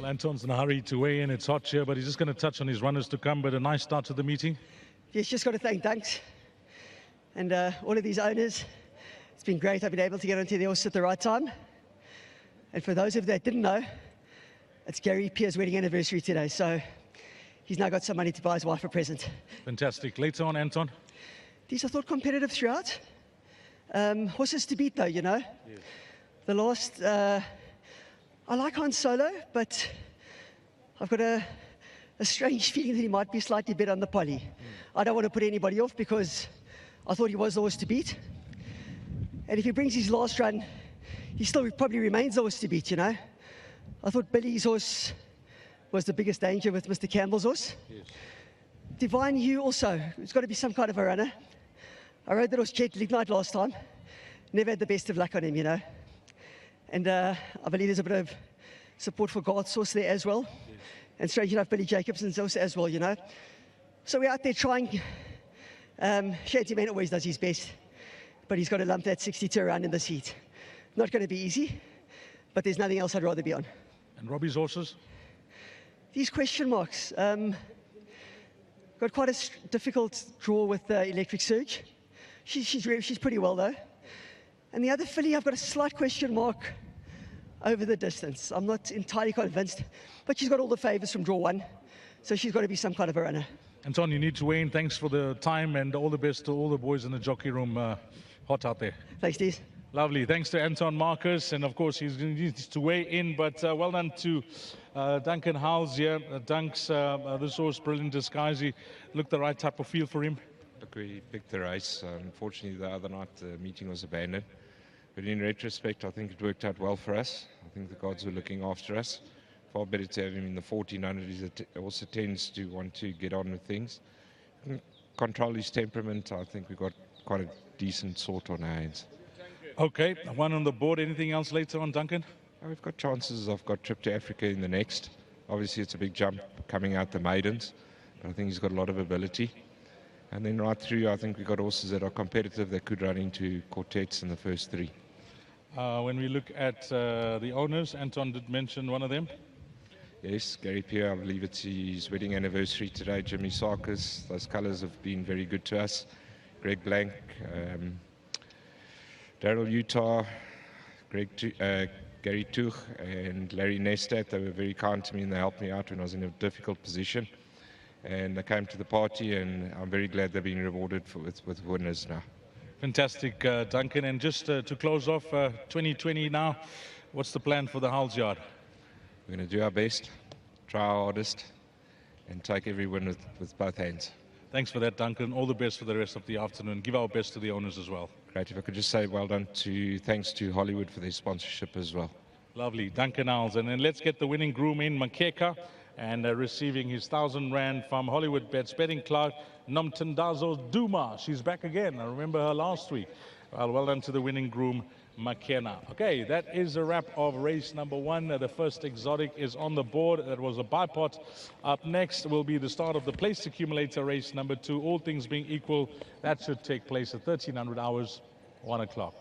Well, Anton's in a hurry to weigh in. It's hot here, but he's just going to touch on his runners to come. But a nice start to the meeting. Yes, just got to thank Dunks and all of these owners. It's been great. I've been able to get onto the horse at the right time. And for those of you that didn't know, it's Gary Pierre's wedding anniversary today. So he's now got some money to buy his wife a present. Fantastic. Later on, Anton. These I thought competitive throughout. Horses to beat though, you know. Yes. The last, I like Han Solo, but I've got a strange feeling that he might be slightly better on the poly. I don't want to put anybody off because I thought he was the horse to beat. And if he brings his last run, he still probably remains the horse to beat, you know. I thought Billy's horse was the biggest danger with Mr. Campbell's horse. Yes. Divine Hugh also, it's got to be some kind of a runner. I rode that horse Jet Lignite last time. Never had the best of luck on him, you know. And I believe there's a bit of support for God's horse there as well. Yes. And strange enough, Billy Jacobson's also as well, you know. So we're out there trying. Shanty Man always does his best, but he's got to lump that 62 around in this heat. Not going to be easy, but there's nothing else I'd rather be on. And Robbie's horses? These question marks. Got quite a difficult draw with Electric Surge. She's pretty well though. And the other filly, I've got a slight question mark over the distance. I'm not entirely convinced, but she's got all the favours from draw one, so she's got to be some kind of a runner. Anton, you need to weigh in. Thanks for the time and all the best to all the boys in the jockey room. Hot out there. Thanks, Steve. Lovely. Thanks to Anton Marcus, and of course he's going to need to weigh in, but well done to Duncan Howells here. Dunks, this horse, brilliant disguise. He looked the right type of feel for him. Look, we picked the race. Unfortunately, the other night the meeting was abandoned. But in retrospect, I think it worked out well for us. I think the gods were looking after us. Far better to have him in the 1400. He also tends to want to get on with things. Control his temperament. I think we've got quite a decent sort on our hands. Okay, one on the board. Anything else later on, Duncan? We've got chances. I've got Trip to Africa in the next. Obviously, it's a big jump coming out the maidens, but I think he's got a lot of ability. And then right through, I think we've got horses that are competitive that could run into quartets in the first three. When we look at the owners, Anton did mention one of them. Yes, Gary Pierre, I believe it's his wedding anniversary today. Jimmy Sarkis, those colours have been very good to us. Greg Blank, Daryl Utah, Gary Tuch and Larry Nestat, they were very kind to me and they helped me out when I was in a difficult position. And they came to the party and I'm very glad they're being rewarded with winners now. Fantastic, Duncan. And just to close off 2020 now, what's the plan for the Howells Yard? We're going to do our best, try our hardest and take every win with both hands. Thanks for that, Duncan. All the best for the rest of the afternoon. Give our best to the owners as well. Great. If I could just say well done thanks to Hollywood for their sponsorship as well. Lovely. Duncan Howells. And then let's get the winning groom in, Makeka, and receiving his 1,000 Rand from Hollywood Bets betting clerk, Nomtandazo Duma. She's back again. I remember her last week. Well done to the winning groom, McKenna. Okay, that is a wrap of race number one. The first exotic is on the board. That was a bipot. Up next will be the start of the place accumulator race number two. All things being equal, that should take place at 1300 hours, 1 o'clock.